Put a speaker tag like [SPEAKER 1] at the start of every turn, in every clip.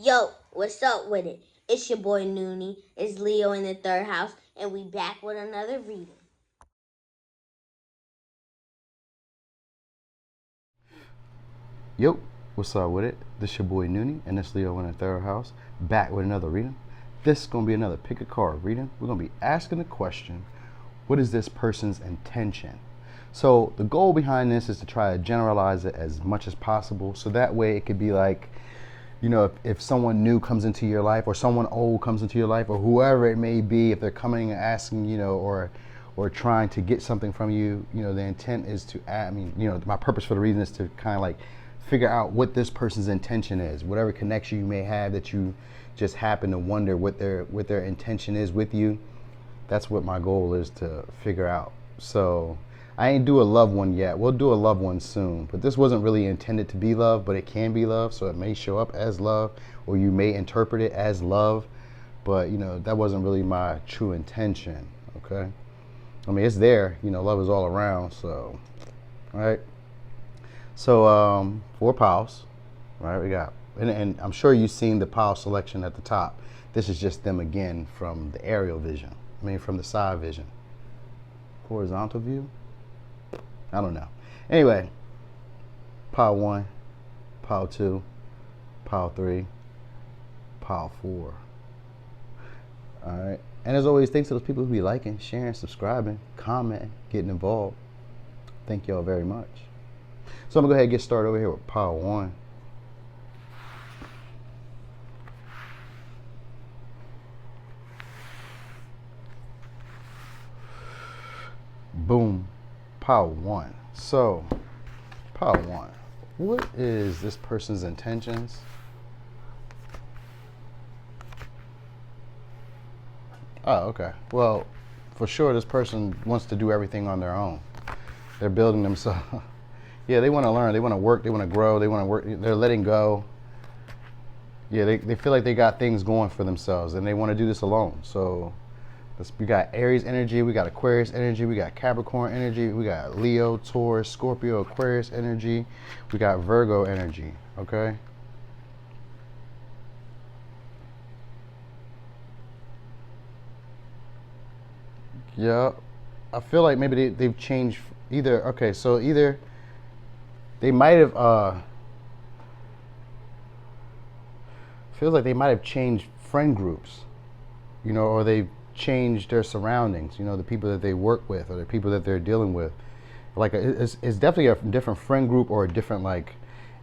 [SPEAKER 1] Yo, what's up with it? It's your boy Noonie. It's Leo in the third house, and we back with another reading.
[SPEAKER 2] Yo, what's up with it? This your boy Noonie, and this Leo in the third house, back with another reading. This is going to be another pick a card reading. We're going to be asking the question, what is this person's intention? So the goal behind this is to try to generalize it as much as possible, so that way it could be like, you know, if someone new comes into your life, or someone old comes into your life, or whoever it may be, if they're coming and asking, you know, or trying to get something from you, you know, the intent is to, my purpose for the reading is to kind of like figure out what this person's intention is, whatever connection you may have that you just happen to wonder what their intention is with you. That's what my goal is to figure out. So I ain't do a love one yet. We'll do a love one soon, but this wasn't really intended to be love, but it can be love, so it may show up as love, or you may interpret it as love, but you know, that wasn't really my true intention. Okay, I mean, it's there, you know, love is all around. So all right, so 4 piles, right? We got, and I'm sure you've seen the pile selection at the top. This is just them again from the aerial vision, from the side vision. Horizontal view, I don't know. Anyway, pile 1, pile 2, pile 3, pile 4. All right. And as always, thanks to those people who be liking, sharing, subscribing, commenting, getting involved. Thank y'all very much. So I'm gonna go ahead and get started over here with pile 1. Boom. Pile 1. So, pile 1. What is this person's intentions? Oh, okay. Well, for sure, this person wants to do everything on their own. They're building themselves. Yeah, they want to learn. They want to work. They want to grow. They want to work. They're letting go. Yeah, they feel like they got things going for themselves, and they want to do this alone. So we got Aries energy, we got Aquarius energy, we got Capricorn energy, we got Leo, Taurus, Scorpio, Aquarius energy, we got Virgo energy, okay? Yeah, I feel like maybe they've changed either. Okay, so either they might have, feels like they might have changed friend groups, you know, or they've changed their surroundings, you know, the people that they work with or the people that they're dealing with. Like it's definitely a different friend group or a different like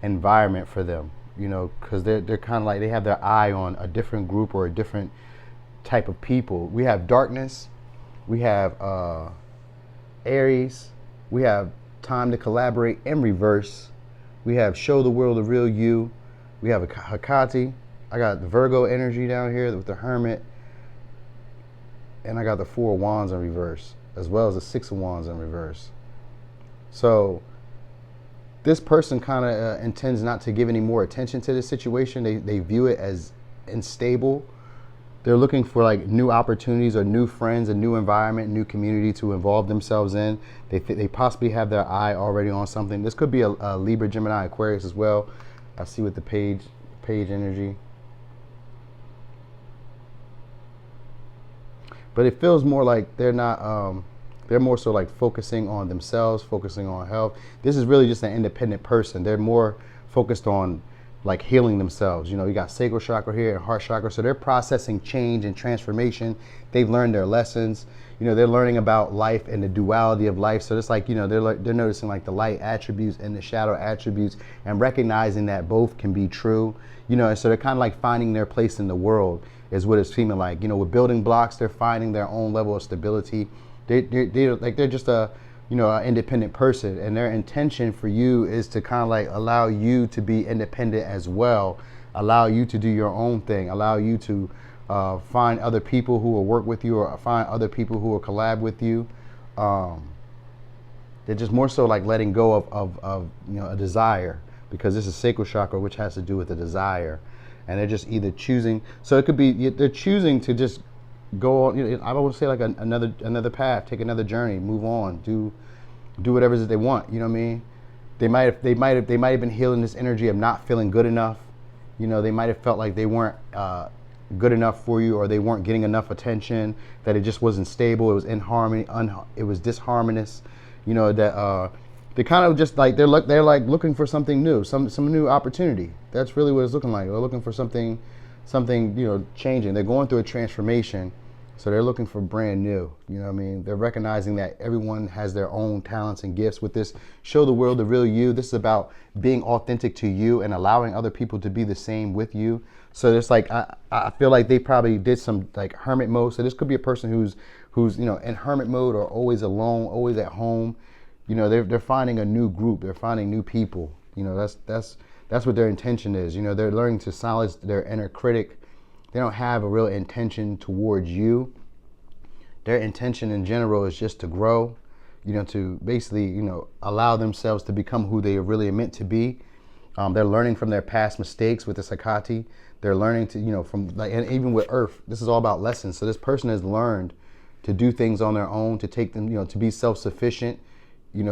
[SPEAKER 2] environment for them, you know, because they're kind of like they have their eye on a different group or a different type of people. We have darkness, we have Aries, we have time to collaborate in reverse, we have show the world the real you, we have a Hecate. I got the Virgo energy down here with the Hermit, and I got the 4 of Wands in reverse, as well as the 6 of Wands in reverse. So this person kind of intends not to give any more attention to this situation. They view it as unstable. They're looking for like new opportunities or new friends, a new environment, new community to involve themselves in. They possibly have their eye already on something. This could be a Libra, Gemini, Aquarius as well. I see with the page energy. But it feels more like they're not, they're more so like focusing on themselves, focusing on health. This is really just an independent person. They're more focused on like healing themselves. You know, you got sacral chakra here and heart chakra. So they're processing change and transformation. They've learned their lessons. You know, they're learning about life and the duality of life. So it's like, you know, they're noticing like the light attributes and the shadow attributes and recognizing that both can be true. You know, and so they're kind of like finding their place in the world is what it's seeming like. You know, with building blocks, they're finding their own level of stability. They're just a, you know, an independent person, and their intention for you is to kind of like allow you to be independent as well, allow you to do your own thing, allow you to find other people who will work with you or find other people who will collab with you. They're just more so like letting go of you know, a desire, because this is sacral chakra, which has to do with a desire. And they're just either choosing, so it could be they're choosing to just go on. You know, I would say like another path, take another journey, move on, do whatever it is that they want. You know what I mean? They might have been healing this energy of not feeling good enough, They might have felt like they weren't good enough for you, or they weren't getting enough attention, that it just wasn't stable, it was in harmony, it was disharmonious. That they kind of just like they're like looking for something new, some new opportunity. That's really what it's looking like. They're looking for something changing. They're going through a transformation, so they're looking for brand new. They're recognizing that everyone has their own talents and gifts. With this Show the World the Real You, this is about being authentic to you and allowing other people to be the same with you. So it's like I feel like they probably did some like hermit mode. So this could be a person who's in hermit mode, or always alone, always at home. They're finding a new group. They're finding new people. That's what their intention is. They're learning to silence their inner critic. They don't have a real intention towards you. Their intention in general is just to grow, to basically, allow themselves to become who they really are meant to be. They're learning from their past mistakes with the Sakati. They're learning to, from like, and even with Earth, this is all about lessons. So this person has learned to do things on their own, to take them, to be self-sufficient. They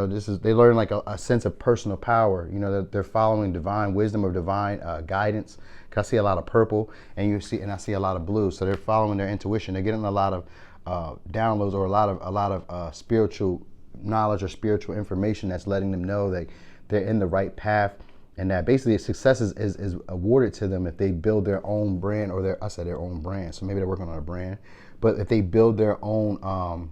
[SPEAKER 2] learn like a sense of personal power. They're following divine wisdom or divine guidance. Cause I see a lot of purple, and I see a lot of blue. So they're following their intuition. They're getting a lot of downloads, or a lot of spiritual knowledge or spiritual information that's letting them know that they're in the right path, and that basically success is awarded to them if they build their own brand, or their own brand. So maybe they're working on a brand, but if they build their own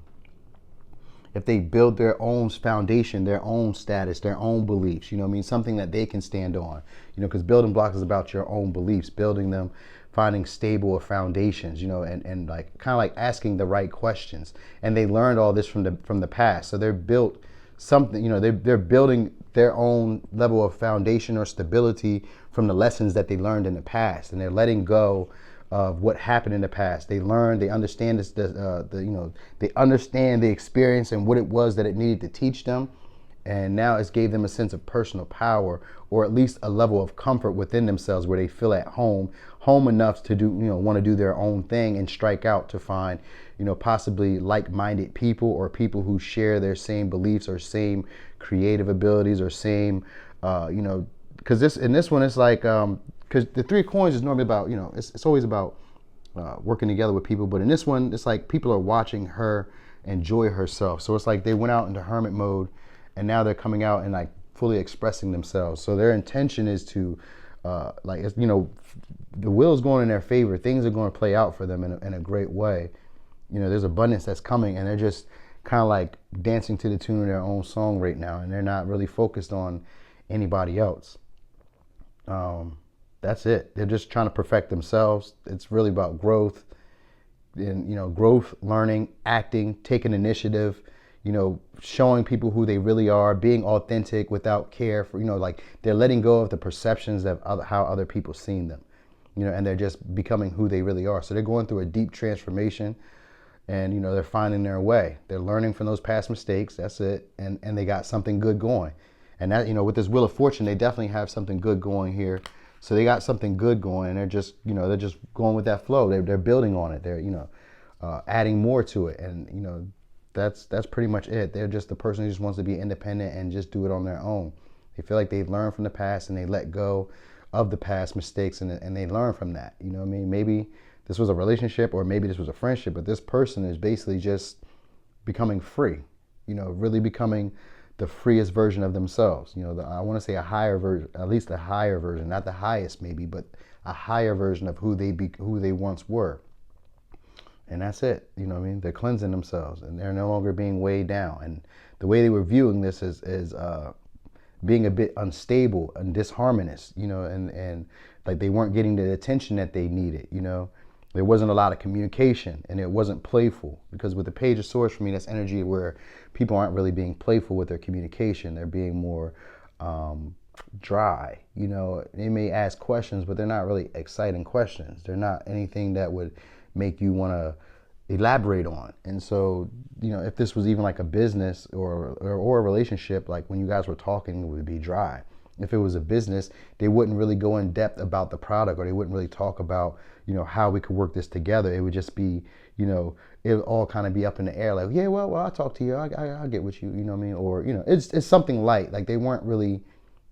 [SPEAKER 2] foundation, their own status, their own beliefs, something that they can stand on, because building blocks is about your own beliefs, building them, finding stable foundations, and like kind of like asking the right questions. And they learned all this from the past. So they're built something, they're building their own level of foundation or stability from the lessons that they learned in the past. And they're letting go of what happened in the past. They learn, they understand this, they understand the experience and what it was that it needed to teach them. And now it's gave them a sense of personal power, or at least a level of comfort within themselves where they feel at home enough to do, want to do their own thing and strike out to find, possibly like-minded people, or people who share their same beliefs or same creative abilities, or same, because this one is like, because the Three of Coins is normally about, it's always about working together with people. But in this one, it's like people are watching her enjoy herself. So it's like they went out into hermit mode, and now they're coming out and like fully expressing themselves. So their intention is to, the wheel's going in their favor. Things are going to play out for them in a great way. There's abundance that's coming, and they're just kind of like dancing to the tune of their own song right now, and they're not really focused on anybody else. That's it. They're just trying to perfect themselves. It's really about growth, and growth, learning, acting, taking initiative, showing people who they really are, being authentic without care for, like they're letting go of the perceptions of how other people seen them, and they're just becoming who they really are. So they're going through a deep transformation, and they're finding their way. They're learning from those past mistakes. That's it. And they got something good going. And that, with this Wheel of Fortune, they definitely have something good going here. So they got something good going, and they're just going with that flow. They're building on it. They're, adding more to it. And, that's pretty much it. They're just the person who just wants to be independent and just do it on their own. They feel like they've learned from the past, and they let go of the past mistakes, and they learn from that. Maybe this was a relationship, or maybe this was a friendship, but this person is basically just becoming free, really becoming the freest version of themselves. I want to say a higher version, at least a higher version, not the highest maybe, but a higher version of who they once were. And that's it. They're cleansing themselves, and they're no longer being weighed down. And the way they were viewing this is being a bit unstable and disharmonious, and like they weren't getting the attention that they needed. There wasn't a lot of communication, and it wasn't playful, because with the Page of Swords, for me, that's energy where people aren't really being playful with their communication. They're being more dry. They may ask questions, but they're not really exciting questions. They're not anything that would make you want to elaborate on. And so, if this was even like a business or a relationship, like when you guys were talking, it would be dry. If it was a business, they wouldn't really go in depth about the product, or they wouldn't really talk about, how we could work this together. It would just be, it would all kind of be up in the air, like, yeah, well, I'll talk to you. I'll get with you, you know what I mean? Or, it's something light. Like they weren't really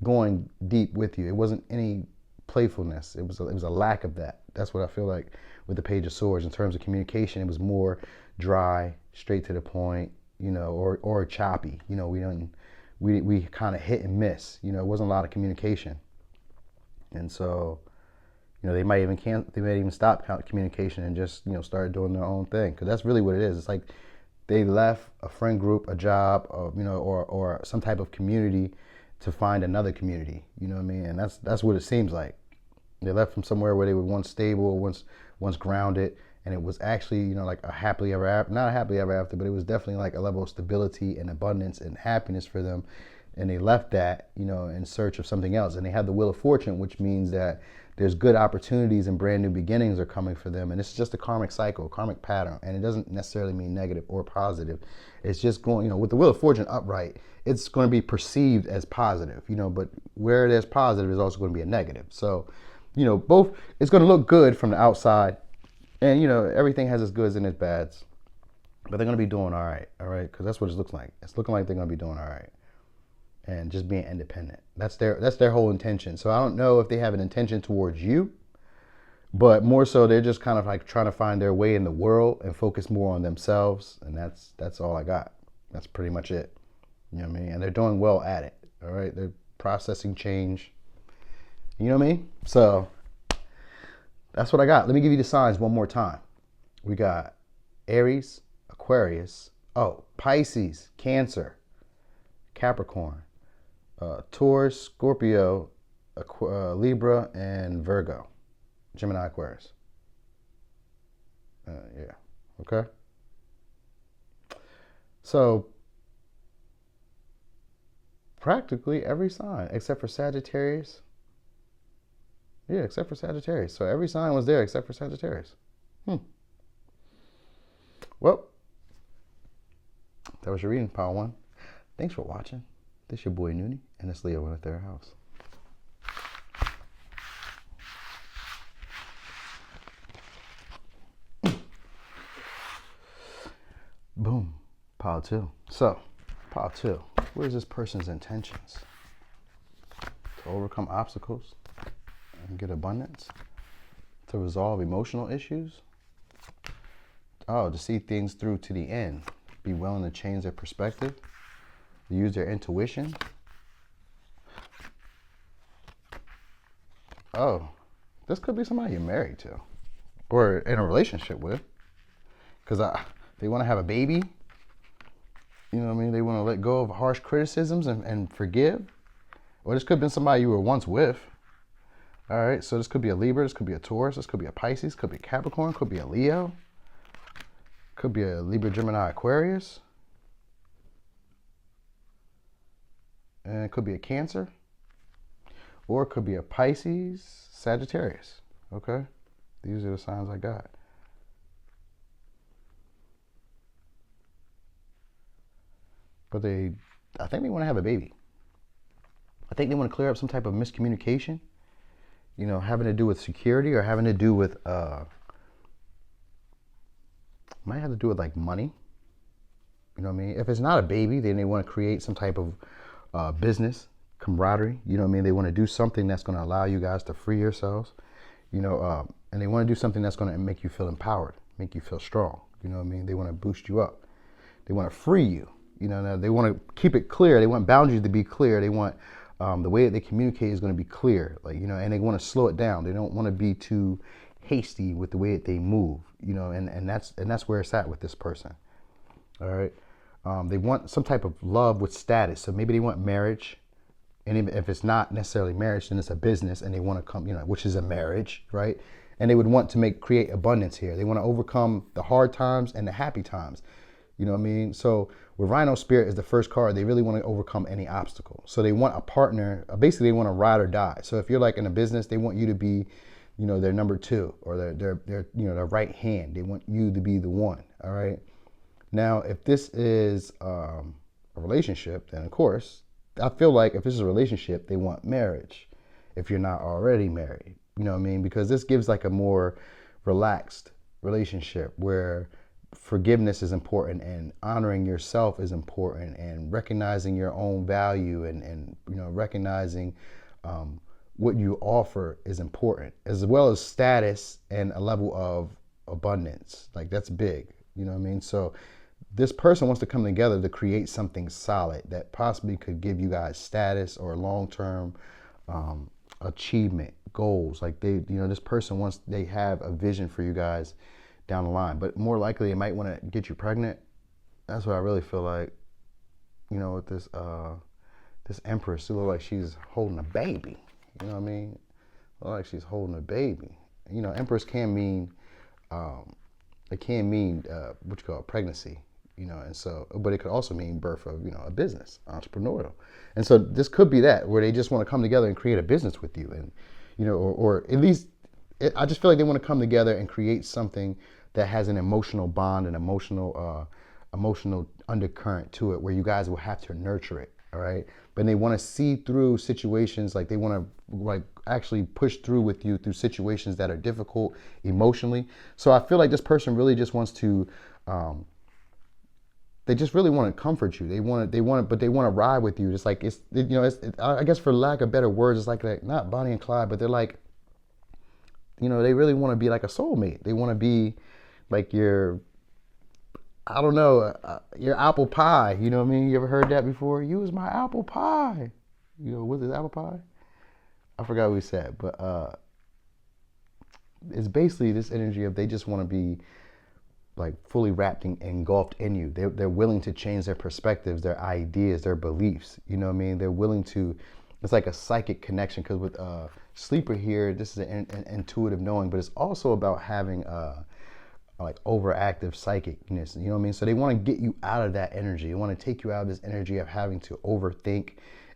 [SPEAKER 2] going deep with you. It wasn't any playfulness. It was a lack of that. That's what I feel like with the Page of Swords. In terms of communication, it was more dry, straight to the point, or choppy. We kind of hit and miss. It wasn't a lot of communication. And so, they might even stop communication and just start doing their own thing, because that's really what it is. It's like they left a friend group, a job, or some type of community to find another community. You know what I mean? And that's what it seems like. They left from somewhere where they were once stable, once grounded, and it was actually like a happily ever after, not a happily ever after, but it was definitely like a level of stability and abundance and happiness for them. And they left that, in search of something else. And they had the Wheel of Fortune, which means that there's good opportunities and brand new beginnings are coming for them. And it's just a karmic cycle, karmic pattern. And it doesn't necessarily mean negative or positive. It's just going, with the Wheel of Fortune upright, it's going to be perceived as positive, but where it is positive is also going to be a negative. So, both, it's going to look good from the outside. And, everything has its goods and its bads. But they're going to be doing all right, Because that's what it looks like. It's looking like they're going to be doing all right. And just being independent. That's their whole intention. So I don't know if they have an intention towards you, but more so they're just kind of like trying to find their way in the world and focus more on themselves. And that's all I got. That's pretty much it. You know what I mean? And they're doing well at it. All right. They're processing change. You know what I mean? So that's what I got. Let me give you the signs one more time. We got Aries, Aquarius, Pisces, Cancer, Capricorn, Taurus, Scorpio, Libra, and Virgo, Gemini, Aquarius. Yeah. Okay. So practically every sign except for Sagittarius. Yeah, except for Sagittarius. So every sign was there except for Sagittarius. Well, that was your reading, Power One. Thanks for watching. This is your boy Noonie, and it's Leo in the third house. Boom. Pile 2. So, Pile 2. What is this person's intentions? To overcome obstacles and get abundance? To resolve emotional issues? To see things through to the end. Be willing to change their perspective. Use their intuition. This could be somebody you're married to or in a relationship with, because they want to have a baby. You know what I mean? They want to let go of harsh criticisms and forgive. Or this could have been somebody you were once with. All right, so this could be a Libra, this could be a Taurus, this could be a Pisces, could be a Capricorn, could be a Leo, could be a Libra, Gemini, Aquarius. And it could be a Cancer, or it could be a Pisces, Sagittarius. Okay, these are the signs I got. But I think they want to have a baby. I think they want to clear up some type of miscommunication, having to do with security or having to do with, might have to do with like money. You know what I mean? If it's not a baby, then they want to create some type of business, camaraderie. You know what I mean? They want to do something that's going to allow you guys to free yourselves, and they want to do something that's going to make you feel empowered, make you feel strong. You know what I mean? They want to boost you up. They want to free you. They want to keep it clear. They want boundaries to be clear. They want the way that they communicate is going to be clear, and they want to slow it down. They don't want to be too hasty with the way that they move, and that's where it's at with this person. All right. They want some type of love with status. So maybe they want marriage. And if it's not necessarily marriage, then it's a business and they want to come, which is a marriage, right? And they would want to create abundance here. They want to overcome the hard times and the happy times. You know what I mean? So with Rhino Spirit is the first card, they really want to overcome any obstacle. So they want a partner, basically they want to ride or die. So if you're like in a business, they want you to be, their number two or their their right hand. They want you to be the one. All right. Now, if this is a relationship, then of course, I feel like if this is a relationship, they want marriage. If you're not already married, you know what I mean? Because this gives like a more relaxed relationship where forgiveness is important and honoring yourself is important and recognizing your own value and recognizing what you offer is important, as well as status and a level of abundance. Like that's big, you know what I mean? So this person wants to come together to create something solid that possibly could give you guys status or long-term achievement goals. Like this person wants, they have a vision for you guys down the line, but more likely they might want to get you pregnant. That's what I really feel like, with this Empress. It looks like she's holding a baby. You know what I mean? It looks like she's holding a baby. Empress can mean, it can mean what you call pregnancy. And so, but it could also mean birth of, a business, entrepreneurial. And so this could be that, where they just want to come together and create a business with you. And, or at least, I just feel like they want to come together and create something that has an emotional bond and emotional undercurrent to it, where you guys will have to nurture it. All right. But they want to see through situations, like they want to actually push through with you through situations that are difficult emotionally. So I feel like this person really just wants to, they just really want to comfort you. They want to ride with you. It's like, I guess for lack of better words, it's like not Bonnie and Clyde, but they're like, they really want to be like a soulmate. They want to be like your apple pie. You know what I mean? You ever heard that before? You was my apple pie. Was it apple pie? I forgot what we said, but it's basically this energy of they just want to be like fully wrapped and engulfed in you. They're willing to change their perspectives, their ideas, their beliefs. You know what I mean? They're willing to, it's like a psychic connection, because with sleeper here, this is an intuitive knowing, but it's also about having like overactive psychicness. You know what I mean? So they want to get you out of that energy. They want to take you out of this energy of having to overthink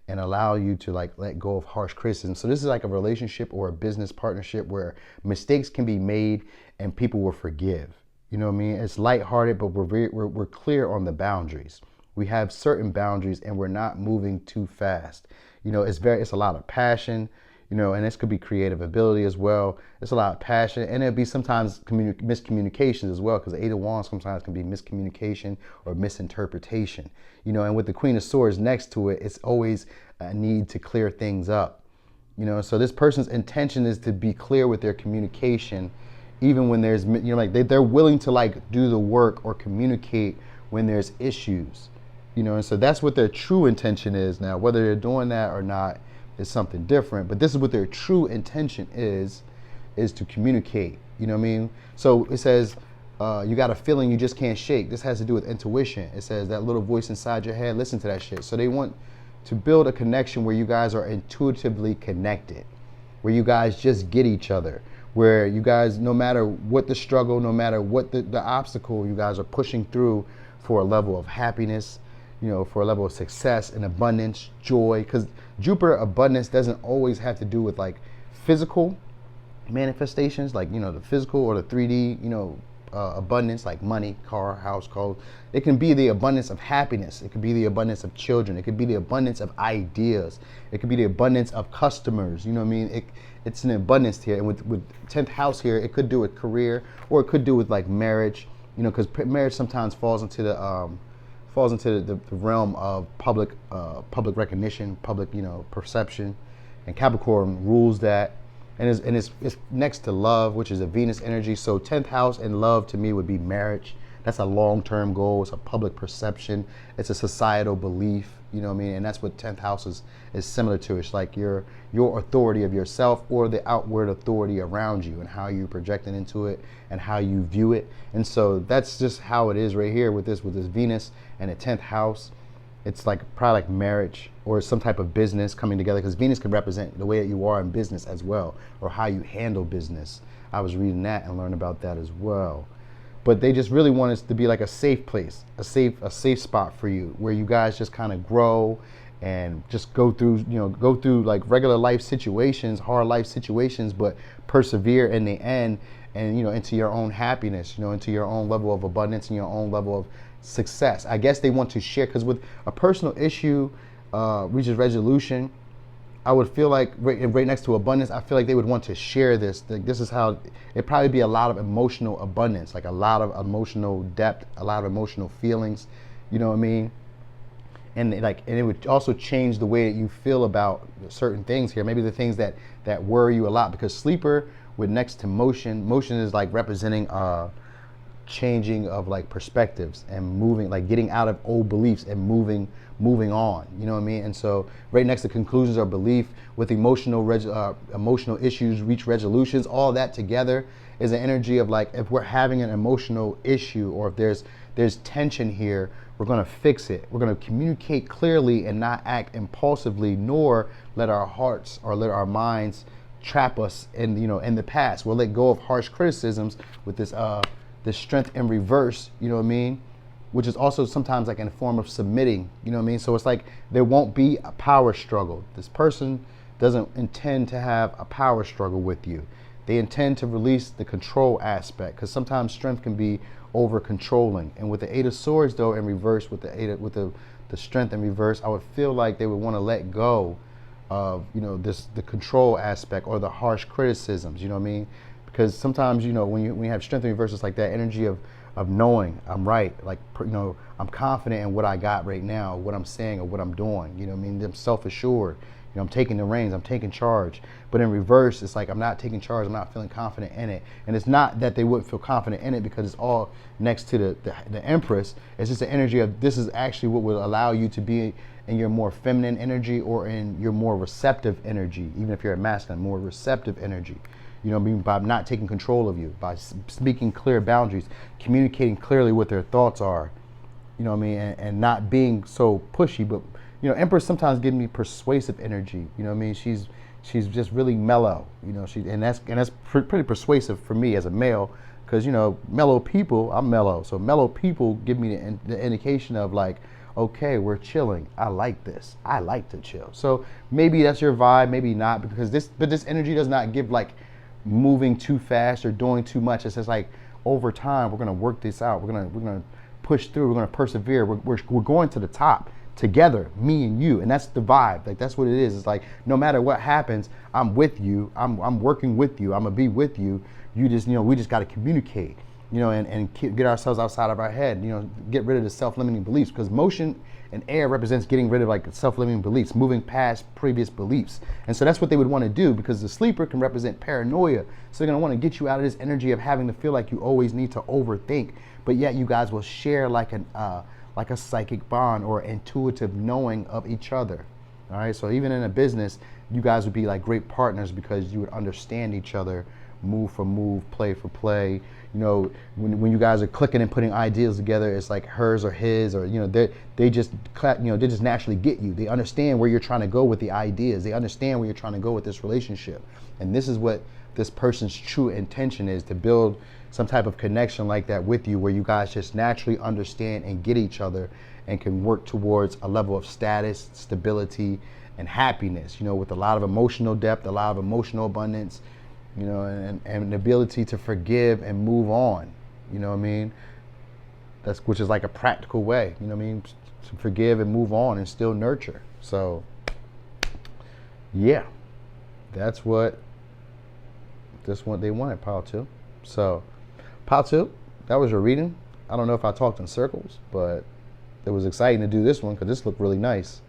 [SPEAKER 2] and allow you to like let go of harsh criticism. So this is like a relationship or a business partnership where mistakes can be made and people will forgive. You know what I mean? It's lighthearted, but we're clear on the boundaries. We have certain boundaries and we're not moving too fast. It's a lot of passion, and this could be creative ability as well. It's a lot of passion, and it'll be sometimes miscommunications as well, because the Eight of Wands sometimes can be miscommunication or misinterpretation. And with the Queen of Swords next to it, it's always a need to clear things up. So this person's intention is to be clear with their communication, even when there's, they're willing to like do the work or communicate when there's issues, and so that's what their true intention is. Now, whether they're doing that or not is something different, but this is what their true intention is to communicate. You know what I mean? So it says, you got a feeling you just can't shake. This has to do with intuition. It says that little voice inside your head, listen to that shit. So they want to build a connection where you guys are intuitively connected, where you guys just get each other, where you guys, no matter what the struggle, no matter what the obstacle, you guys are pushing through for a level of happiness, for a level of success and abundance, joy. Because Jupiter abundance doesn't always have to do with like physical manifestations, like, the physical or the 3D, abundance, like money, car, house, clothes. It can be the abundance of happiness. It could be the abundance of children. It could be the abundance of ideas. It could be the abundance of customers. You know what I mean? It's an abundance here. And with 10th house here, it could do with career, or it could do with like marriage, because marriage sometimes falls into the realm of public recognition, public, perception, and Capricorn rules that. And it's next to love, which is a Venus energy. So 10th house and love to me would be marriage. That's a long-term goal. It's a public perception. It's a societal belief. You know what I mean? And that's what 10th house is similar to. It's like your authority of yourself, or the outward authority around you, and how you're projecting into it and how you view it. And so that's just how it is right here with this Venus and the 10th house. It's like probably like marriage or some type of business coming together, because Venus can represent the way that you are in business as well, or how you handle business. I was reading that and learned about that as well. But they just really want us to be like a safe place, a safe spot for you, where you guys just kind of grow and just go through like regular life situations, hard life situations, but persevere in the end, and into your own happiness, into your own level of abundance and your own level of success. I guess they want to share, because with a personal issue reaches resolution, I would feel like right next to abundance, I feel like they would want to share this. Like, this is how it'd probably be a lot of emotional abundance, like a lot of emotional depth, a lot of emotional feelings. You know what I mean? and it would also change the way that you feel about certain things here. Maybe the things that worry you a lot, because sleeper with next to motion is like representing changing of like perspectives and moving, like getting out of old beliefs and moving on, you know what I mean? And so right next to conclusions or belief with emotional issues reach resolutions. All that together is an energy of like, if we're having an emotional issue or if there's tension here, we're going to fix it. We're going to communicate clearly and not act impulsively, nor let our hearts or let our minds trap us in the past. We'll let go of harsh criticisms with this strength in reverse, you know what I mean? Which is also sometimes like in a form of submitting, you know what I mean? So it's like there won't be a power struggle. This person doesn't intend to have a power struggle with you. They intend to release the control aspect, because sometimes strength can be over controlling. And with the Eight of Swords though in reverse, with the strength in reverse, I would feel like they would want to let go of the control aspect or the harsh criticisms, you know what I mean? Because sometimes when you have strength in reverse, it's like that energy of knowing I'm right, like I'm confident in what I got right now, what I'm saying or what I'm doing, you know what I mean? I'm self-assured, I'm taking the reins, I'm taking charge. But in reverse, it's like I'm not taking charge, I'm not feeling confident in it. And it's not that they wouldn't feel confident in it, because it's all next to the Empress. It's just the energy of this is actually what will allow you to be in your more feminine energy or in your more receptive energy, even if you're a masculine, more receptive energy. You know what I mean? By not taking control of you, by speaking clear boundaries, communicating clearly what their thoughts are, you know what I mean? And not being so pushy. But, Empress sometimes gives me persuasive energy, you know what I mean? She's just really mellow, and that's pretty persuasive for me as a male, because, mellow people, I'm mellow. So mellow people give me the indication of like, okay, we're chilling. I like this. I like to chill. So maybe that's your vibe, maybe not, because this energy does not give like moving too fast or doing too much. It's just like over time we're gonna work this out. We're gonna push through. We're gonna persevere. We're going to the top together, me and you, and that's the vibe. Like that's what it is. It's like no matter what happens, I'm with you. I'm working with you. I'm gonna be with you. You just we just got to communicate. And get ourselves outside of our head, get rid of the self-limiting beliefs, because motion and air represents getting rid of like self-limiting beliefs, moving past previous beliefs. And so that's what they would want to do, because the sleeper can represent paranoia. So they're going to want to get you out of this energy of having to feel like you always need to overthink, but yet you guys will share like a psychic bond or intuitive knowing of each other. All right. So even in a business, you guys would be like great partners, because you would understand each other, move for move, play for play. When you guys are clicking and putting ideas together, it's like hers or his, or they just naturally get you. They understand where you're trying to go with the ideas. They understand where you're trying to go with this relationship. And this is what this person's true intention is, to build some type of connection like that with you, where you guys just naturally understand and get each other and can work towards a level of status, stability, and happiness, with a lot of emotional depth, a lot of emotional abundance, and the ability to forgive and move on, you know what I mean? Which is like a practical way, you know what I mean? To forgive and move on and still nurture. So, yeah, that's what they wanted, pile two. So, pile two, that was your reading. I don't know if I talked in circles, but it was exciting to do this one because this looked really nice.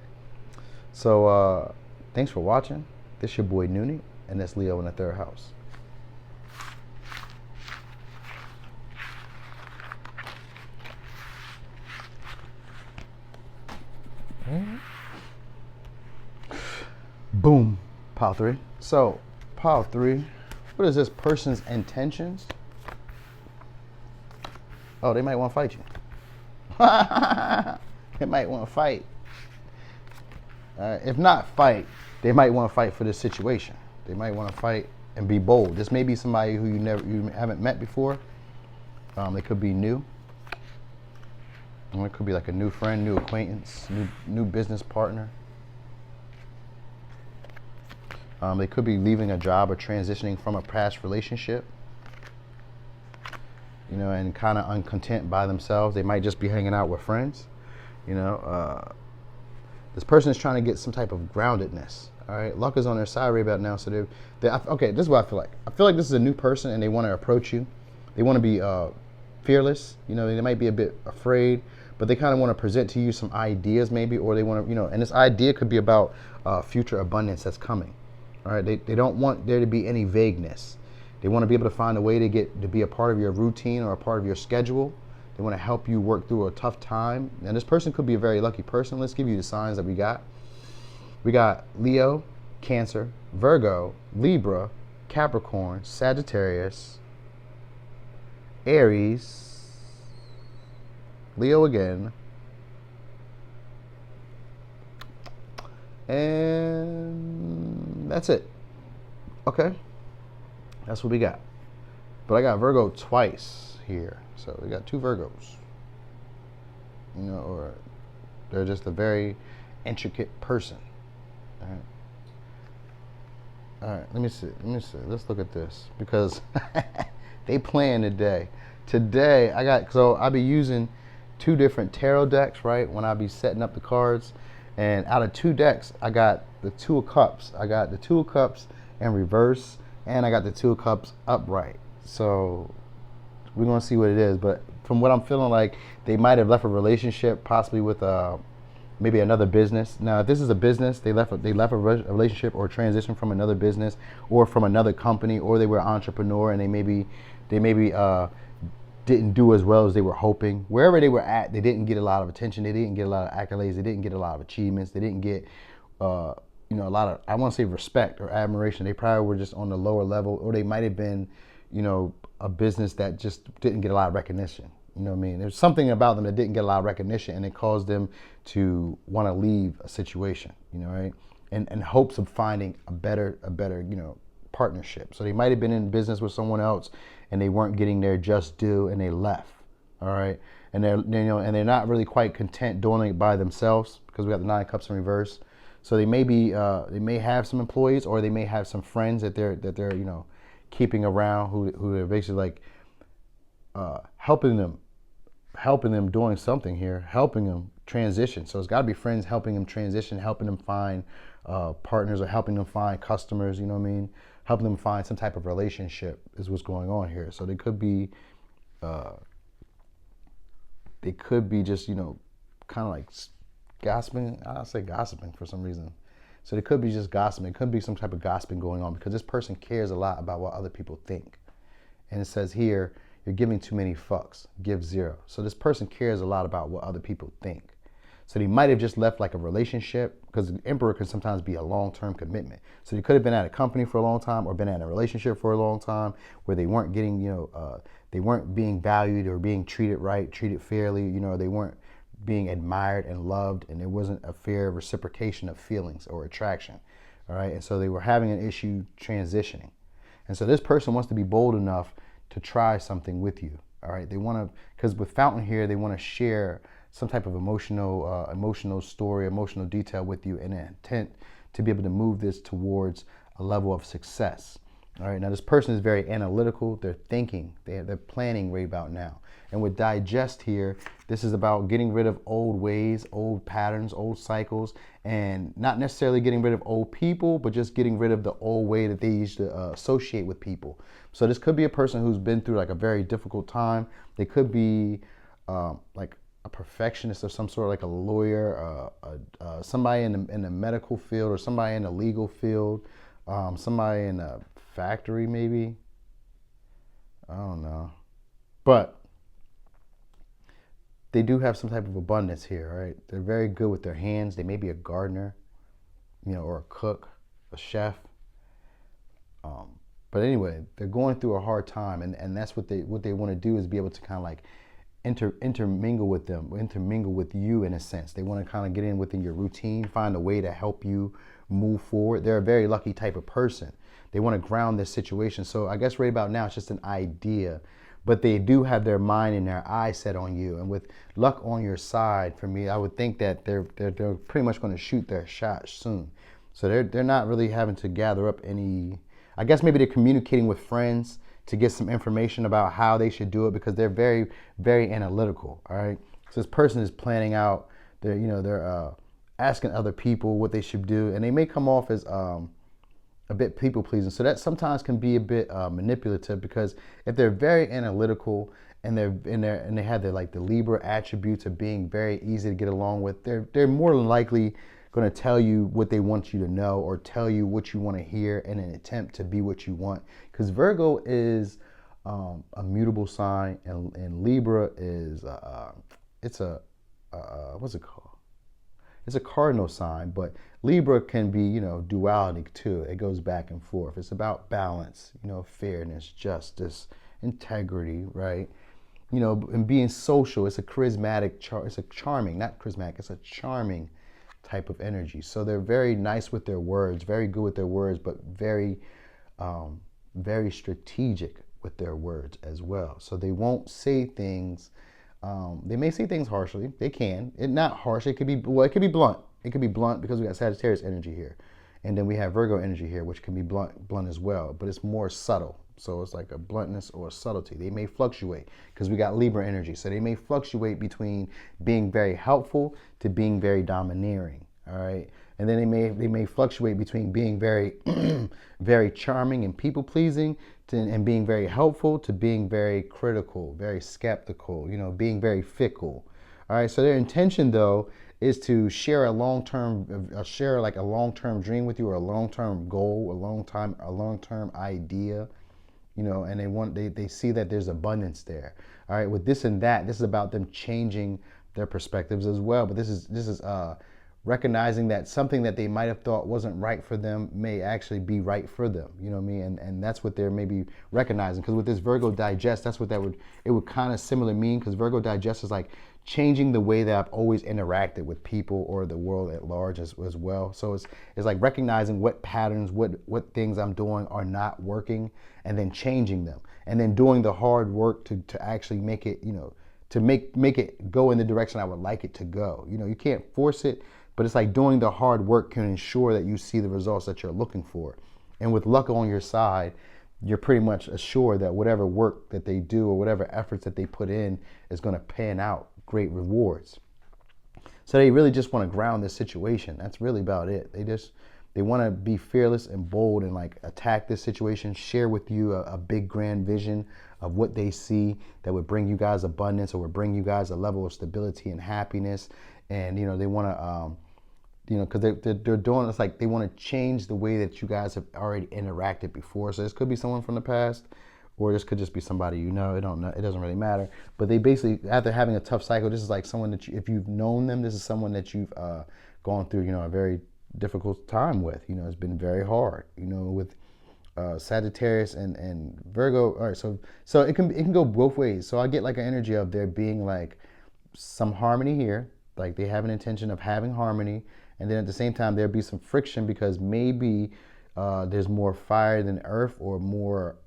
[SPEAKER 2] So, thanks for watching. This your boy Noonie, and that's Leo in the third house. Boom, pile three. So, pile three, what is this person's intentions? Oh, they might want to fight you. They might want to fight. If not fight, they might want to fight for this situation. They might want to fight and be bold. This may be somebody who you haven't met before. They could be new. It could be like a new friend, new acquaintance, new business partner. They could be leaving a job or transitioning from a past relationship, and kind of uncontent by themselves. They might just be hanging out with friends, This person is trying to get some type of groundedness. All right, luck is on their side right about now. So okay, this is what I feel like. I feel like this is a new person, and they want to approach you. They want to be fearless. They might be a bit afraid, but they kind of want to present to you some ideas maybe, or they want to, and this idea could be about future abundance that's coming. All right, they don't want there to be any vagueness. They want to be able to find a way to get to be a part of your routine or a part of your schedule. They want to help you work through a tough time. And this person could be a very lucky person. Let's give you the signs that we got. We got Leo, Cancer, Virgo, Libra, Capricorn, Sagittarius, Aries, Leo again, and that's it. Okay, that's what we got. But I got Virgo twice here, so we got 2 Virgos. Or they're just a very intricate person. All right. All right, let me see. Let's look at this because they playing today. Today I'll be using 2 different tarot decks, right? When I be setting up the cards, and out of 2 decks, I got the 2 of Cups. I got the 2 of Cups in reverse, and I got the 2 of Cups upright. So we're gonna see what it is. But from what I'm feeling like, they might have left a relationship, possibly with maybe another business. Now, if this is a business, they left a relationship or transition from another business or from another company, or they were an entrepreneur and they maybe didn't do as well as they were hoping. Wherever they were at, they didn't get a lot of attention. They didn't get a lot of accolades. They didn't get a lot of achievements. They didn't get a lot of, I want to say, respect or admiration. They probably were just on the lower level, or they might have been, a business that just didn't get a lot of recognition. You know what I mean? There's something about them that didn't get a lot of recognition, and it caused them to want to leave a situation, right? And in hopes of finding a better, partnership. So they might have been in business with someone else, and they weren't getting their just due, and they left. All right, and they're not really quite content doing it by themselves because we got the 9 of Cups in reverse. So they may have some employees, or they may have some friends that they're keeping around who are basically like helping them doing something here, helping them transition. So it's got to be friends helping them transition, helping them find partners, or helping them find customers. You know what I mean? Helping them find some type of relationship is what's going on here. So they could be just kind of like gossiping. I'll say gossiping for some reason. So they could be just gossiping. It could be some type of gossiping going on because this person cares a lot about what other people think. And it says here, you're giving too many fucks, give 0. So this person cares a lot about what other people think. So they might have just left like a relationship, because the Emperor can sometimes be a long-term commitment. So they could have been at a company for a long time, or been at a relationship for a long time where they weren't getting, they weren't being valued or being treated right, treated fairly. They weren't being admired and loved, and there wasn't a fair reciprocation of feelings or attraction. All right, and so they were having an issue transitioning. And so this person wants to be bold enough to try something with you. All right, they want to, because with Fountain here, they want to share some type of emotional story, emotional detail with you, in an intent to be able to move this towards a level of success. All right, now this person is very analytical. They're thinking, they're planning right about now. And with Digest here, this is about getting rid of old ways, old patterns, old cycles, and not necessarily getting rid of old people, but just getting rid of the old way that they used to associate with people. So this could be a person who's been through like a very difficult time. They could be like a perfectionist of some sort, like a lawyer, somebody in the medical field, or somebody in the legal field, somebody in a factory maybe. I don't know. But they do have some type of abundance here, right? They're very good with their hands. They may be a gardener, or a cook, a chef. But anyway, they're going through a hard time, and that's what they want to do, is be able to kind of like intermingle with you in a sense. They want to kind of get in within your routine, find a way to help you move forward. They're a very lucky type of person. They want to ground this situation. So I guess right about now it's just an idea, but they do have their mind and their eye set on you. And with luck on your side, for me, I would think that they're pretty much going to shoot their shot soon. So they're not really having to gather up any. I guess maybe they're communicating with friends to get some information about how they should do it, because they're very, very analytical. All right. So this person is planning out. They're asking other people what they should do, and they may come off as a bit people pleasing. So that sometimes can be a bit manipulative, because if they're very analytical and they have the Libra attributes of being very easy to get along with, they're more than likely going to tell you what they want you to know, or tell you what you want to hear in an attempt to be what you want. Because Virgo is a mutable sign, and Libra is it's a what's it called? It's a cardinal sign, but Libra can be, duality too. It goes back and forth. It's about balance, fairness, justice, integrity, right? And being social. It's a charismatic, it's a charming, not charismatic, it's a charming type of energy. So they're very nice with their words, very good with their words, but very, very strategic with their words as well. So they won't say things. They may say things harshly. They can. It not harsh. It could be it could be blunt. It could be blunt because we got Sagittarius energy here, and then we have Virgo energy here, which can be blunt as well. But it's more subtle. So it's like a bluntness or a subtlety. They may fluctuate because we got Libra energy. So they may fluctuate between being very helpful to being very domineering. All right. And then they may fluctuate between being very very charming and people pleasing and being very helpful to being very critical, very skeptical, being very fickle. All right. So their intention though is to share a long-term dream with you, or a long-term goal, a long-term idea, and they see that there's abundance there. All right. With this and that, this is about them changing their perspectives as well. But this is recognizing that something that they might have thought wasn't right for them may actually be right for them. You know what I mean? And that's what they're maybe recognizing. Because with this Virgo digest, that's what it would kind of similar mean. Because Virgo digest is like changing the way that I've always interacted with people or the world at large as well. So it's like recognizing what patterns, what things I'm doing are not working, and then changing them, and then doing the hard work to actually make it, to make it go in the direction I would like it to go. You can't force it, but it's like doing the hard work can ensure that you see the results that you're looking for. And with luck on your side, you're pretty much assured that whatever work that they do or whatever efforts that they put in is going to pan out great rewards. So they really just want to ground this situation. That's really about it. They want to be fearless and bold and like attack this situation, share with you a big grand vision of what they see that would bring you guys abundance, or would bring you guys a level of stability and happiness. And they want to because they're doing, it's like they want to change the way that you guys have already interacted before. So this could be someone from the past, or this could just be somebody it doesn't really matter. But they basically, after having a tough cycle, this is like someone that if you've known them, this is someone that you've gone through a very difficult time with. It's been very hard. With Sagittarius and Virgo. All right, so it can go both ways. So I get like an energy of there being like some harmony here, like they have an intention of having harmony. And then at the same time, there'd be some friction because maybe there's more fire than earth, or more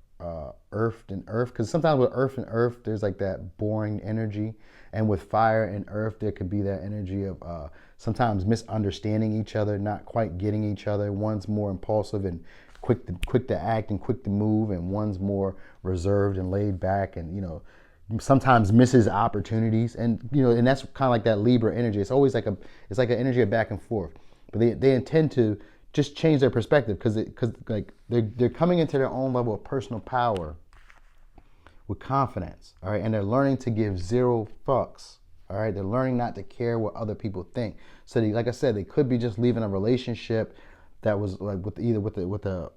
[SPEAKER 2] earth than earth. Because sometimes with earth and earth, there's like that boring energy. And with fire and earth, there could be that energy of sometimes misunderstanding each other, not quite getting each other. One's more impulsive and quick to act and quick to move, and one's more reserved and laid back, and sometimes misses opportunities, and and that's kind of like that Libra energy. It's always like an energy of back and forth, but they intend to just change their perspective because like they're coming into their own level of personal power with confidence, all right, and they're learning to give zero fucks, all right. They're learning not to care what other people think. So like I said, they could be just leaving a relationship that was like with a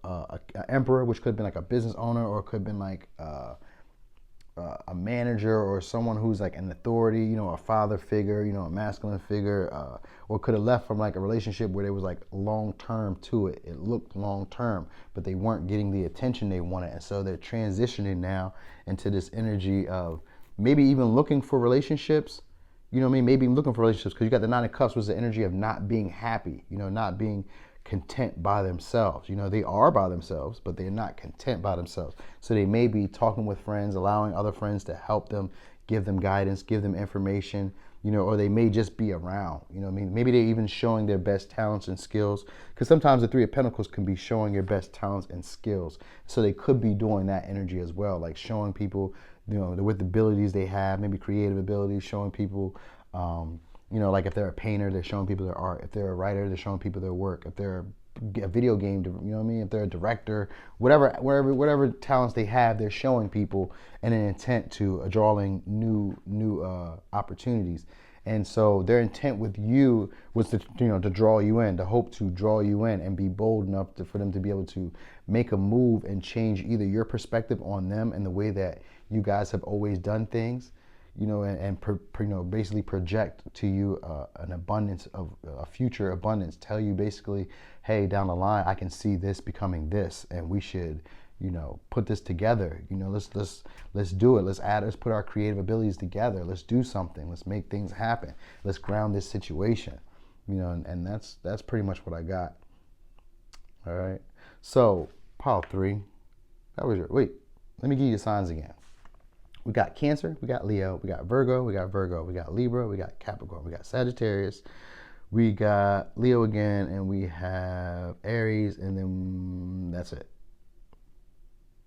[SPEAKER 2] emperor, which could have been like a business owner, or it could have been like a manager, or someone who's like an authority, a father figure, a masculine figure, or could have left from like a relationship where there was like long term to it. It looked long term, but they weren't getting the attention they wanted. And so they're transitioning now into this energy of maybe even looking for relationships, maybe looking for relationships, because you got the Nine of Cups, was the energy of not being happy, not being content by themselves. They are by themselves, but they're not content by themselves. So they may be talking with friends, allowing other friends to help them, give them guidance, give them information, or they may just be around. Maybe they're even showing their best talents and skills, because sometimes the Three of Pentacles can be showing your best talents and skills. So they could be doing that energy as well, like showing people, with the abilities they have, maybe creative abilities, showing people, like if they're a painter, they're showing people their art. If they're a writer, they're showing people their work. If they're a video game, you know what I mean? If they're a director, whatever talents they have, they're showing people in an intent to drawing new opportunities. And so their intent with you was to, to draw you in, to hope to draw you in and be bold enough for them to be able to make a move and change either your perspective on them and the way that you guys have always done things, and basically project to you an abundance of a future abundance. Tell you basically, hey, down the line, I can see this becoming this, and we should, put this together. Let's do it. Let's put our creative abilities together. Let's do something. Let's make things happen. Let's ground this situation. And that's pretty much what I got. All right. So pile 3. Wait. Let me give you the signs again. We got Cancer, we got Leo, we got Virgo, we got Libra, we got Capricorn, we got Sagittarius, we got Leo again, and we have Aries, and then that's it.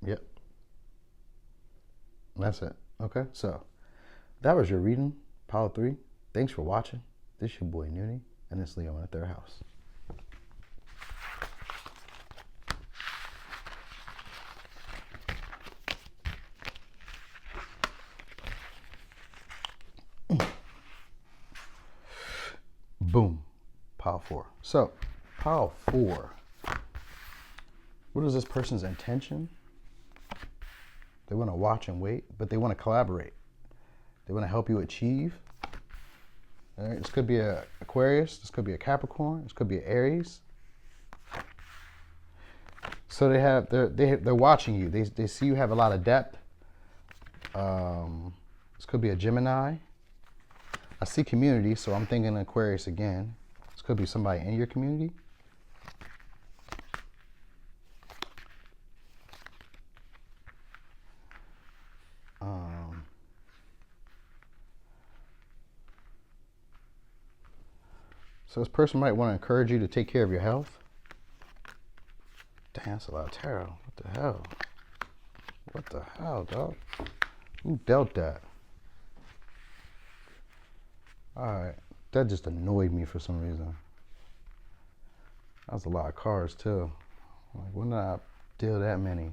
[SPEAKER 2] Yep. That's it. Okay, so that was your reading, pile 3. Thanks for watching. This is your boy Noonie, and it's Leo in the 3rd house. Boom. Pile 4. So, pile 4. What is this person's intention? They want to watch and wait, but they want to collaborate. They want to help you achieve. All right, this could be a Aquarius. This could be a Capricorn. This could be an Aries. So they're watching you. They see you have a lot of depth. This could be a Gemini. I see community, so I'm thinking Aquarius again. This could be somebody in your community. So this person might want to encourage you to take care of your health. Damn, that's a lot of tarot. What the hell? What the hell, dog? Who dealt that? Alright, that just annoyed me for some reason. That was a lot of cards too. Like, when did I deal that many?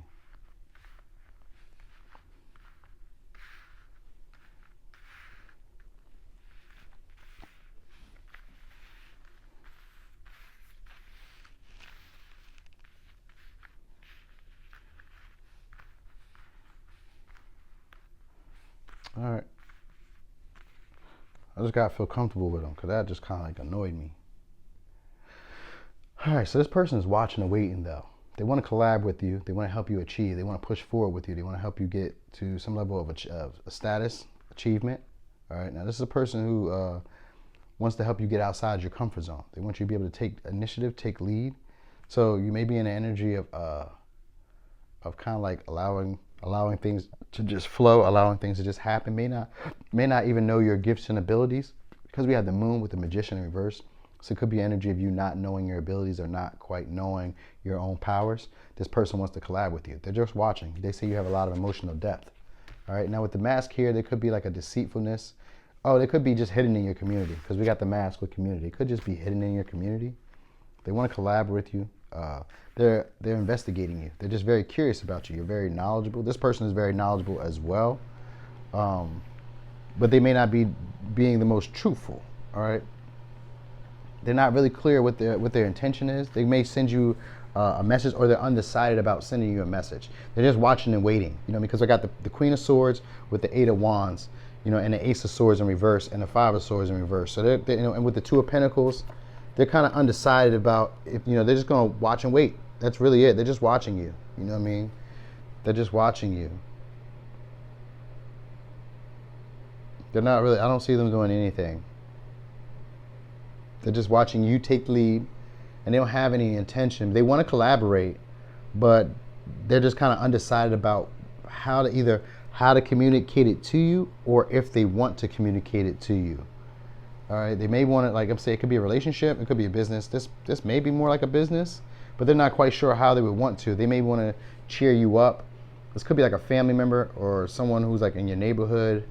[SPEAKER 2] Alright. I just gotta feel comfortable with them because that just kind of like annoyed me. All right, so this person is watching and waiting though. They want to collab with you. They want to help you achieve. They want to push forward with you. They want to help you get to some level of a status, achievement. All right, now this is a person who wants to help you get outside your comfort zone. They want you to be able to take initiative, take lead. So you may be in the energy of kind of like allowing things to just flow, allowing things to just happen. May not even know your gifts and abilities because we have the moon with the magician in reverse. So it could be energy of you not knowing your abilities or not quite knowing your own powers. This person wants to collab with you. They're just watching. They say you have a lot of emotional depth. All right, now with the mask here, there could be like a deceitfulness. Oh, they could be just hidden in your community because we got the mask with community. It could just be hidden in your community. They want to collab with you. They're investigating you. They're just very curious about you. You're very knowledgeable. This person is very knowledgeable as well, but they may not be being the most truthful. All right, they're not really clear what their intention is. They may send you a message, or they're undecided about sending you a message. They're just watching and waiting. Because I got the Queen of Swords with the 8 of Wands, and the Ace of Swords in reverse, and the 5 of Swords in reverse. So they're and with the 2 of Pentacles, they're kind of undecided about if they're just going to watch and wait. That's really it. They're just watching you. You know what I mean? They're just watching you. They're not really. I don't see them doing anything. They're just watching you take the lead, and they don't have any intention. They want to collaborate, but they're just kind of undecided about how to communicate it to you, or if they want to communicate it to you. All right, they may want to, like I'm saying, it could be a relationship, it could be a business. This may be more like a business, but they're not quite sure how they would want to. They may want to cheer you up. This could be like a family member or someone who's like in your neighborhood.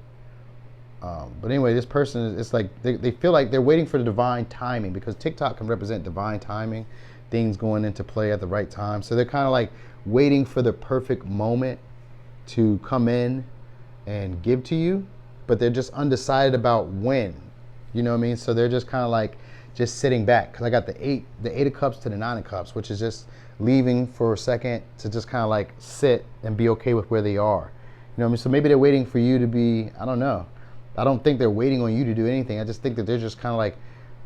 [SPEAKER 2] But anyway, this person it's like they feel like they're waiting for the divine timing, because TikTok can represent divine timing. things going into play at the right time. So they're kind of like waiting for the perfect moment to come in and give to you, but they're just undecided about when. You know what I mean? So they're just kind of like just sitting back. Because I got the eight of cups to the 9 of cups, which is just leaving for a second to just kind of like sit and be okay with where they are. You know what I mean? So maybe they're waiting for you to be, I don't know. I don't think they're waiting on you to do anything. I just think that they're just kind of like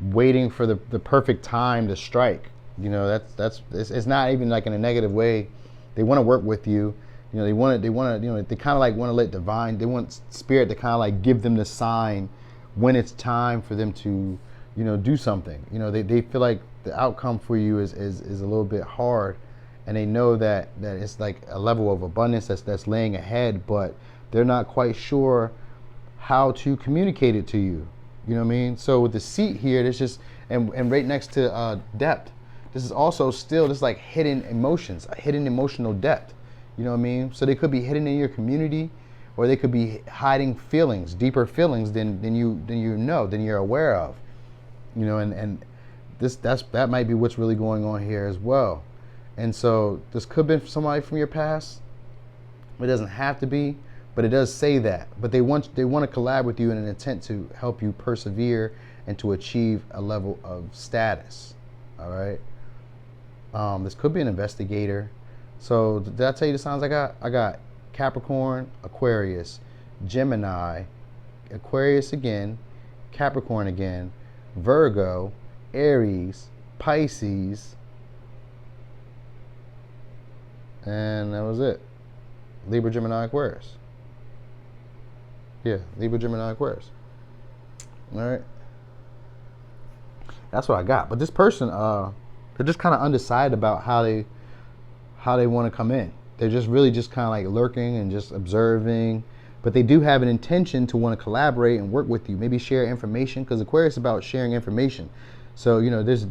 [SPEAKER 2] waiting for the perfect time to strike. You know, it's not even like in a negative way. They want to work with you. You know, they want to, you know, they kind of like want to let divine, they want spirit to kind of like give them the sign when it's time for them to, you know, do something. You know, they feel like the outcome for you is a little bit hard, and they know that it's like a level of abundance that's laying ahead, but they're not quite sure how to communicate it to you. You know what I mean? So with the seat here, there's just, and right next to depth, this is also still just like hidden emotions, a hidden emotional depth. You know what I mean? So they could be hidden in your community, or they could be hiding feelings, deeper feelings than you're aware of. You know, and that might be what's really going on here as well. And so this could have been somebody from your past. It doesn't have to be, but it does say that. But they want to collab with you in an intent to help you persevere and to achieve a level of status. All right. This could be an investigator. So did I tell you the signs I got? I got Capricorn, Aquarius, Gemini, Aquarius again, Capricorn again, Virgo, Aries, Pisces, and that was it. Libra, Gemini, Aquarius. Yeah, Libra, Gemini, Aquarius. All right. That's what I got. But this person, they're just kind of undecided about how they want to come in. They're just really just kind of like lurking and just observing, but they do have an intention to want to collaborate and work with you. Maybe share information, because Aquarius is about sharing information. So you know, it's a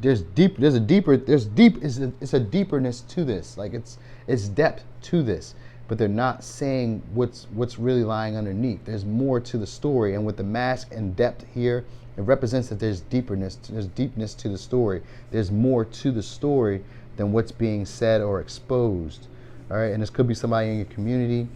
[SPEAKER 2] deeperness to this. Like it's depth to this, but they're not saying what's really lying underneath. There's more to the story, and with the mask and depth here, it represents that there's deepness to the story. There's more to the story than what's being said or exposed. All right, and this could be somebody in your community,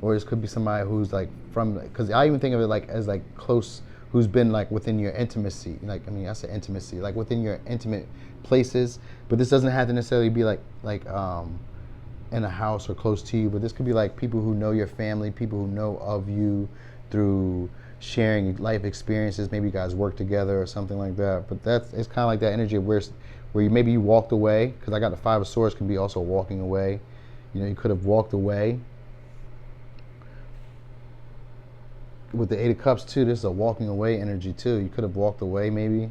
[SPEAKER 2] or this could be somebody who's like from, because I even think of it like as like close, who's been like within your intimacy. Like, I mean, I say intimacy, like within your intimate places. But this doesn't have to necessarily be like in a house or close to you. But this could be like people who know your family, people who know of you through sharing life experiences. Maybe you guys work together or something like that. But it's kind of like that energy of where you walked away, because I got the 5 of Swords can be also walking away. You know, you could have walked away. With the 8 of Cups too, this is a walking away energy too. You could have walked away maybe.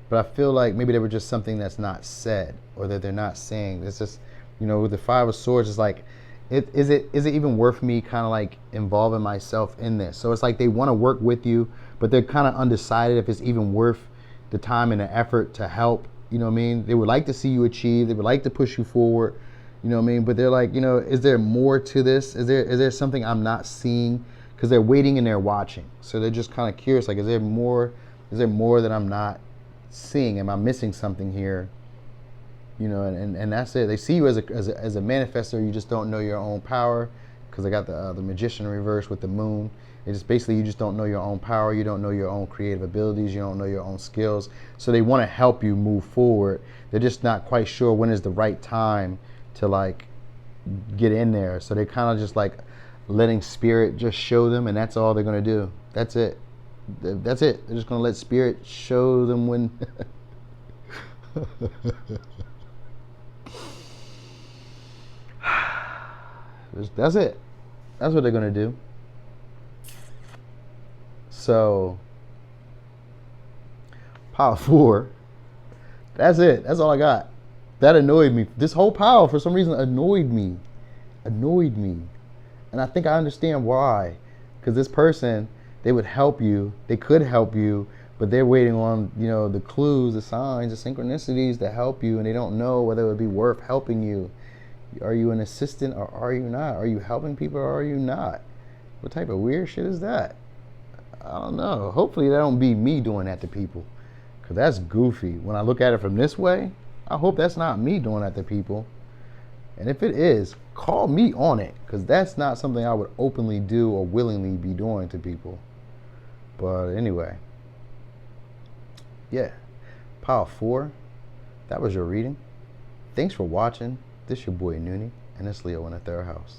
[SPEAKER 2] But I feel like maybe they were just something that's not said, or that they're not saying. It's just, you know, with the 5 of Swords, it's like, is it even worth me kind of like involving myself in this? So it's like they want to work with you, but they're kind of undecided if it's even worth the time and the effort to help. You know what I mean? They would like to see you achieve. They would like to push you forward. You know what I mean? But they're like, you know, is there more to this? Is there something I'm not seeing? Because they're waiting and they're watching. So they're just kind of curious. Like, is there more that I'm not seeing? Am I missing something here? You know, and that's it. They see you as a manifestor. You just don't know your own power. Because I got the Magician reverse with the Moon. It's basically, you just don't know your own power. You don't know your own creative abilities. You don't know your own skills. So they want to help you move forward. They're just not quite sure when is the right time to like get in there. So they're kind of just like letting spirit just show them, and that's all they're going to do. That's it. That's it. They're just going to let spirit show them when. That's it. That's what they're going to do. So, power 4. That's it. That's all I got. That annoyed me. This whole power, for some reason, annoyed me. And I think I understand why. Because this person, they would help you. They could help you. But they're waiting on, you know, the clues, the signs, the synchronicities to help you. And they don't know whether it would be worth helping you. Are you an assistant or are you not? Are you helping people or are you not? What type of weird shit is that? I don't know. Hopefully that don't be me doing that to people. Because that's goofy. When I look at it from this way, I hope that's not me doing that to people. And if it is, call me on it. Because that's not something I would openly do or willingly be doing to people. But anyway. Yeah. Pile 4. That was your reading. Thanks for watching. This your boy Noonie. And it's Leo in the third house.